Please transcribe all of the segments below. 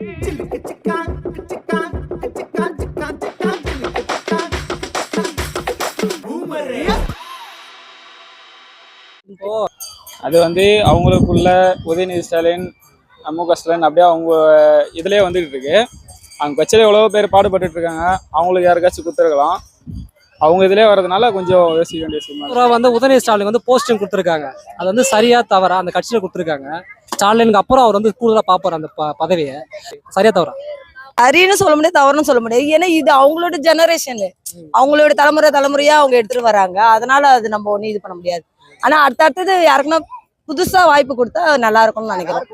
அது வந்து அவங்களுக்குள்ள உதயநிதி ஸ்டாலின், மு.க. ஸ்டாலின் அப்படியே அவங்க இதுலேயே வந்துகிட்டு இருக்கு. அவங்க கட்சியில் எவ்வளோ பேர் பாடுபட்டு இருக்காங்க. அவங்களுக்கு யாருக்காச்சும் கொடுத்துருக்கலாம். அவங்க இதுலேயே வர்றதுனால கொஞ்சம் யோசிக்க வேண்டிய விஷயம் வந்து உதயநிதி ஸ்டாலின் வந்து போஸ்டிங் கொடுத்துருக்காங்க. அது வந்து சரியா தவறா அந்த கட்சியில் கொடுத்துருக்காங்க. ஸ்டாலினுக்கு அப்புறம் அவர் வந்து கூடுதலாக பார்ப்பார் அந்த பதவியை. சரியா தவறா? சரின்னு சொல்ல முடியாது, தவறுன்னு சொல்ல முடியாது. ஏன்னா இது அவங்களோட ஜெனரேஷன், அவங்களோட தலைமுறையா அவங்க எடுத்துட்டு வராங்க. அதனால அது நம்ம ஒன்றும் இது பண்ண முடியாது. ஆனா அடுத்தது யாருக்குன்னா புதுசா வாய்ப்பு கொடுத்தா நல்லா இருக்கும்னு நினைக்கிறோம்.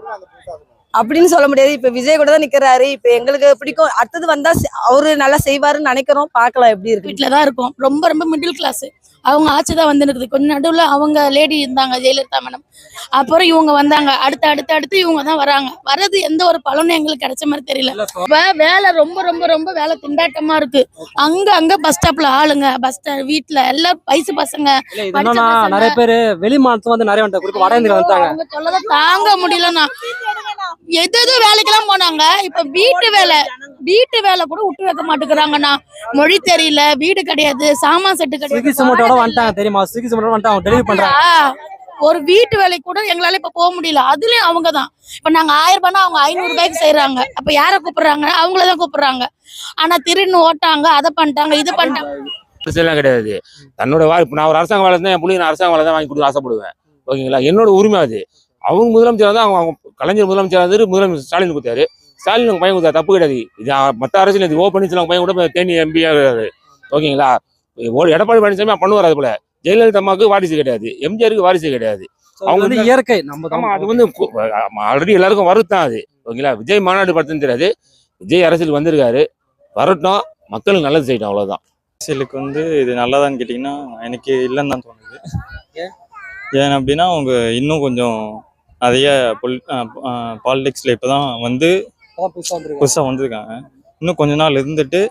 அப்படின்னு சொல்ல முடியாது. இப்ப விஜய் கூட தான் நிக்கிறாரு. இப்ப எங்களுக்கு பிடிக்கும். அடுத்தது வந்தா அவரு நல்லா செய்வாருன்னு நினைக்கிறோம். பார்க்கலாம் எப்படி இருக்கு. வீட்டுலதான் இருக்கும். ரொம்ப ரொம்ப மிடில் கிளாஸ். அவங்க ஆட்சி தான் வந்து இருக்குது. கொஞ்சம் நடுவில் அவங்க லேடி இருந்தாங்க, ஜெயலலிதா மேடம். அப்புறம் இவங்க வந்தாங்க. அடுத்து இவங்க தான் வராங்க. வர்றது எந்த ஒரு பலனும் எங்களுக்கு கிடைச்ச மாதிரி தெரியல. வேலை ரொம்ப ரொம்ப ரொம்ப வேலை திண்டாட்டமா இருக்கு. அங்க பஸ் ஸ்டாப்ல ஆளுங்க, பஸ் ஸ்டாண்ட் வீட்டுல எல்லாம் வயசு பசங்க. நிறைய பேரு வெளி மாநிலத்துல வந்து நிறைய வட இந்தியா வந்தாங்க. அவங்க சொல்லதான் தாங்க முடியலன்னா எது வேலைக்கெல்லாம் போனாங்க. இப்ப வீட்டு வேலை கூட விட்டு வைக்க மாட்டேங்கிறாங்கண்ணா. மொழி தெரியல, வீடு கிடையாது, சாமான் செட்டு கிடையாது. தெரியுமா? ஒரு வீட்டு வேலைக்கு கூட எங்களால இப்ப போக முடியல. அதுலயும் அவங்கதான். இப்ப நாங்க 1000 ரூபாய்னா அவங்க 500 ரூபாய்க்கு செய்யறாங்க. அப்ப யார கூப்பிடுறாங்க? அவங்களதான் கூப்பிடுறாங்க. ஆனா திருன்னு ஓட்டாங்க, அதை பண்ணிட்டாங்க, இது பண்ணிட்டாங்க. கிடையாது. தன்னோட இப்ப நான் ஒரு அரசாங்க வேலை தான், என் பிள்ளைங்க அரசாங்க வேலை தான் வாங்கி கொடுத்து ஆசைப்படுவேன். ஓகேங்களா? என்னோட உரிமை அது. அவங்க முதலமைச்சர் தான், அவங்க கலைஞர் முதலமைச்சர் வந்து முதலமைச்சர் ஸ்டாலின் கொடுத்தாரு. ஸ்டாலின் பையன் கொடுத்தா தப்பு கிடையாது. இது மற்ற அரசியல் இது ஓப்பனிச்சு பையன் கூட தேனி எம்பியா இருக்காரு. ஓகேங்களா? எடப்பாடி பழனிசாமி பண்ணுவார். அது போல ஜெயலலிதா அம்மாவுக்கு வாரிசு கிடையாது, எம்ஜிஆருக்கு வாரிசு கிடையாது. அவங்க வந்து இயற்கை. அது வந்து ஆல்ரெடி எல்லாருக்கும் வருத்தான் அது. ஓகேங்களா? விஜய் மாநாடு படுத்துன்னு தெரியாது. விஜய் அரசியல் வந்திருக்காரு, வரட்டும், மக்களுக்கு நல்லது செய்யட்டும், அவ்வளவுதான். அரசியலுக்கு வந்து இது நல்லதான்னு கேட்டிங்கன்னா எனக்கு இல்லைன்னு தான் தோணுது. ஏன் அப்படின்னா அவங்க இன்னும் கொஞ்சம் நிறைய பாலிடிக்ஸில் இப்போ தான் வந்து புதுசாக வந்திருக்காங்க. இன்னும் கொஞ்ச நாள் இருந்துட்டு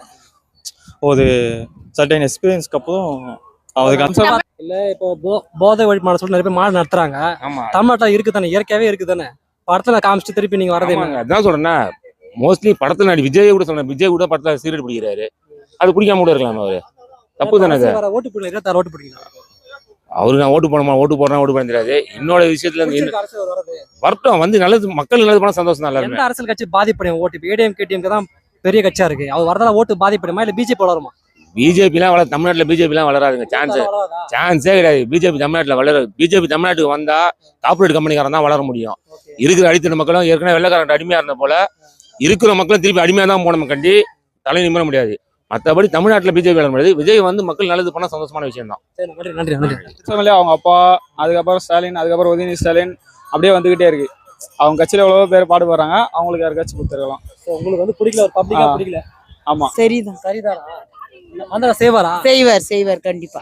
ஒரு சர்டைன் எக்ஸ்பீரியன்ஸ்க்கு அப்புறம் அதுக்கு இல்ல இப்போ போதை ஒழிப்பு மாநாடு சொல்லி நிறைய பேர் மாநாடு நடத்துறாங்க. தமிழ்நாட்டில் இருக்கு தானே, இயற்கையாவே இருக்கு தானே. படத்துல காமிச்சிட்டு திருப்பி நீங்க வரதே. அதான் சொல்றேன்னா மோஸ்ட்லி படத்துல நடி விஜய் கூட சொல்றேன். விஜய் கூட படத்துல சீரட் பிடிக்கிறாரு. அது பிடிக்காம கூட இருக்கலாம். அவரு தப்பு தானே. ஓட்டு போடுறீங்க, ஓட்டு பிடிக்கலாம். அவரு நான் ஓட்டு போட தெரியாது. என்னோட விஷயத்துல வரட்டும், வந்து நல்லது, மக்கள் நல்லது பண்ண சந்தோஷம் தான். எந்த அரசியல் கட்சி பாதிப்படையும் ஓட்டு? ஏடிஎம் கேடிஎம்க்கு தான் பெரிய கட்சியா இருக்கு. அவர் வரதால ஓட்டு பாதிப்படையுமா இல்ல பிஜேபி வளருமா? பிஜேபிலாம் தமிழ்நாட்டில் பிஜேபிலாம் வளராதுங்க. சான்ஸே கிடையாது. பிஜேபி தமிழ்நாட்டில் வளராது. பிஜேபி தமிழ்நாட்டுக்கு வந்தா கார்பரேட் கம்பெனிக்காரன் தான் வளர முடியும். இருக்கிற அடித்தன மக்களும் ஏற்கனவே வெள்ளக்காரன் அடிமையா இருந்த போல இருக்கிற மக்களும் திருப்பி அடிமையா தான் போன கண்டி தலை நிமிர முடியாது. மற்றபடி தமிழ்நாட்டில் பிஜேபி வளர முடியாது. விஜய் வந்து மக்கள் நல்லது பண்ண சந்தோஷமான விஷயம் தான். அவங்க அப்பா, அதுக்கப்புறம் ஸ்டாலின், அதுக்கப்புறம் உதயநிதி ஸ்டாலின் அப்படியே வந்துகிட்டே இருக்கு. அவங்க கட்சியில எவ்வளவோ பேர் பாடுபடுறாங்க. அவங்களுக்கு யாருக்காச்சும் கொடுத்துருக்கலாம். உங்களுக்கு வந்து பிடிக்கல, ஒரு பப்ளிக்கா பிடிக்கல. ஆமா, சரிதான். செய்வார் கண்டிப்பா.